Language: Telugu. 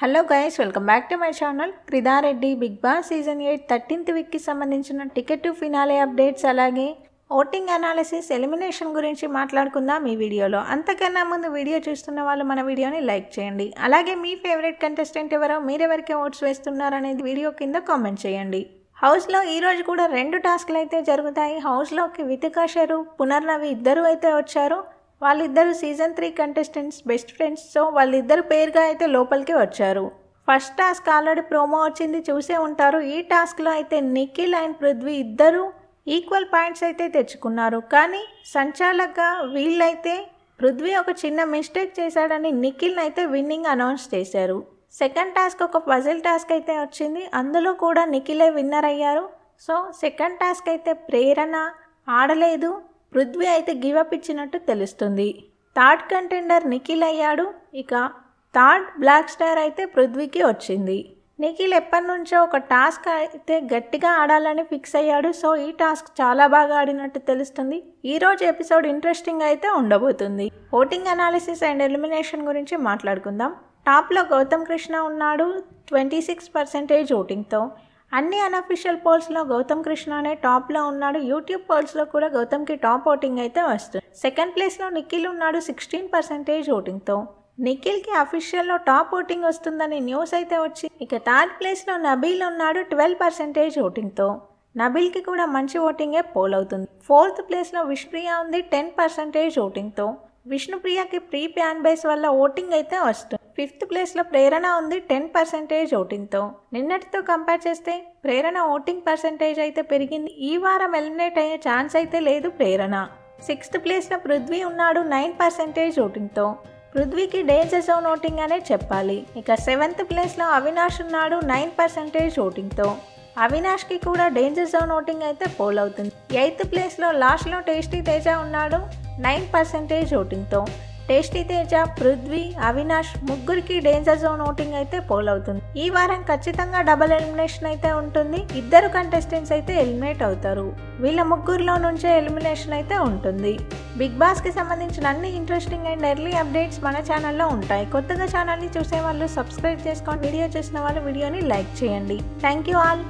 Hello guys, welcome back to my channel. క్రిదారెడ్డి బిగ్ బాస్ సీజన్ 8 13th వీక్కి సంబంధించిన టికెట్ టు ఫినాలే అప్డేట్స్, అలాగే ఓటింగ్ అనాలిసిస్, ఎలిమినేషన్ గురించి మాట్లాడుకుందాం ఈ వీడియోలో. అంతకన్నా ముందు వీడియో చూస్తున్న వాళ్ళు మన వీడియోని లైక్ చేయండి. అలాగే మీ ఫేవరెట్ కంటెస్టెంట్ ఎవరో, మీరెవరికి ఓట్స్ వేస్తున్నారనేది వీడియో కింద కామెంట్ చేయండి. హౌస్లో ఈరోజు కూడా 2 టాస్క్లు అయితే జరుగుతాయి. హౌస్లోకి వితికా షెరు, పునర్నవి ఇద్దరు అయితే వచ్చారు. వాళ్ళిద్దరు season 3 contestants, best friends. So వాళ్ళిద్దరు పేరుగా అయితే లోపలికి వచ్చారు. ఫస్ట్ టాస్క్ ఆల్రెడీ ప్రోమో వచ్చింది, చూసే ఉంటారు. ఈ టాస్క్లో అయితే నిఖిల్ అండ్ పృథ్వీ ఇద్దరు ఈక్వల్ పాయింట్స్ అయితే తెచ్చుకున్నారు. కానీ సంచాలకుగా వీళ్ళైతే పృథ్వీ ఒక చిన్న మిస్టేక్ చేశాడని నిఖిల్ని అయితే విన్నింగ్ అనౌన్స్ చేశారు. సెకండ్ టాస్క్ ఒక పజిల్ టాస్క్ అయితే వచ్చింది, అందులో కూడా నిఖిలే విన్నర్ అయ్యారు. సో సెకండ్ టాస్క్ అయితే ప్రేరణ ఆడలేదు, పృథ్వీ అయితే గివప్ ఇచ్చినట్టు తెలుస్తుంది. థర్డ్ కంటెండర్ నిఖిల్ అయ్యాడు. ఇక థర్డ్ బ్లాక్ స్టార్ అయితే పృథ్వీకి వచ్చింది. నిఖిల్ ఎప్పటి నుంచో ఒక టాస్క్ అయితే గట్టిగా ఆడాలని ఫిక్స్ అయ్యాడు. సో ఈ టాస్క్ చాలా బాగా ఆడినట్టు తెలుస్తుంది. ఈరోజు ఎపిసోడ్ ఇంట్రెస్టింగ్ అయితే ఉండబోతుంది. ఓటింగ్ అనాలిసిస్ అండ్ ఎలిమినేషన్ గురించి మాట్లాడుకుందాం. టాప్లో గౌతమ్ కృష్ణ ఉన్నాడు 26% ఓటింగ్తో. అన్ని అన్అఫీషియల్ పోల్స్లో గౌతమ్ కృష్ణనే టాప్లో ఉన్నాడు. యూట్యూబ్ పోల్స్లో కూడా గౌతమ్కి టాప్ ఓటింగ్ అయితే వస్తుంది. సెకండ్ ప్లేస్లో నిఖిల్ ఉన్నాడు 16% ఓటింగ్తో. నిఖిల్కి అఫీషియల్లో టాప్ ఓటింగ్ వస్తుందని న్యూస్ అయితే వచ్చింది. ఇక థర్డ్ ప్లేస్లో నబీల్ ఉన్నాడు 12% ఓటింగ్తో. నబీల్కి కూడా మంచి ఓటింగే పోల్ అవుతుంది. ఫోర్త్ ప్లేస్లో విష్ణుప్రియ ఉంది 10% ఓటింగ్తో. విష్ణుప్రియకి ప్రీ ఫ్యాన్ బేస్ వల్ల ఓటింగ్ అయితే వస్తుంది. ఫిఫ్త్ ప్లేస్లో ప్రేరణ ఉంది 10% ఓటింగ్తో. నిన్నటితో కంపేర్ చేస్తే ప్రేరణ ఓటింగ్ పర్సెంటేజ్ అయితే పెరిగింది. ఈ వారం ఎలిమినేట్ అయ్యే ఛాన్స్ అయితే లేదు ప్రేరణ. సిక్స్త్ ప్లేస్లో పృథ్వీ ఉన్నాడు 9% ఓటింగ్తో. పృథ్వీకి డేంజర్ జోన్ ఓటింగ్ అనే చెప్పాలి. ఇక సెవెంత్ ప్లేస్లో అవినాష్ ఉన్నాడు 9% ఓటింగ్తో. అవినాష్కి కూడా డేంజర్ జోన్ ఓటింగ్ అయితే పోల్ అవుతుంది. ఎయిత్ ప్లేస్లో లాస్ట్లో టేస్టీ తేజ ఉన్నాడు 9% ఓటింగ్తో. టేస్టీ తేజ, పృథ్వీ, అవినాష్ ముగ్గురికి డేంజర్ జోన్ ఓటింగ్ అయితే పోల్ అవుతుంది. ఈ వారం ఖచ్చితంగా డబుల్ ఎలిమినేషన్ అయితే ఉంటుంది. ఇద్దరు కంటెస్టెంట్స్ అయితే ఎలిమినేట్ అవుతారు. వీళ్ళ ముగ్గురులో నుంచే ఎలిమినేషన్ అయితే ఉంటుంది. బిగ్ బాస్కి సంబంధించిన అన్ని ఇంట్రెస్టింగ్ అండ్ ఎర్లీ అప్డేట్స్ మన ఛానల్లో ఉంటాయి. కొత్తగా ఛానల్ని చూసే వాళ్ళు సబ్స్క్రైబ్ చేసుకోండి. వీడియో చూసిన వాళ్ళు వీడియోని లైక్ చేయండి. Thank you all.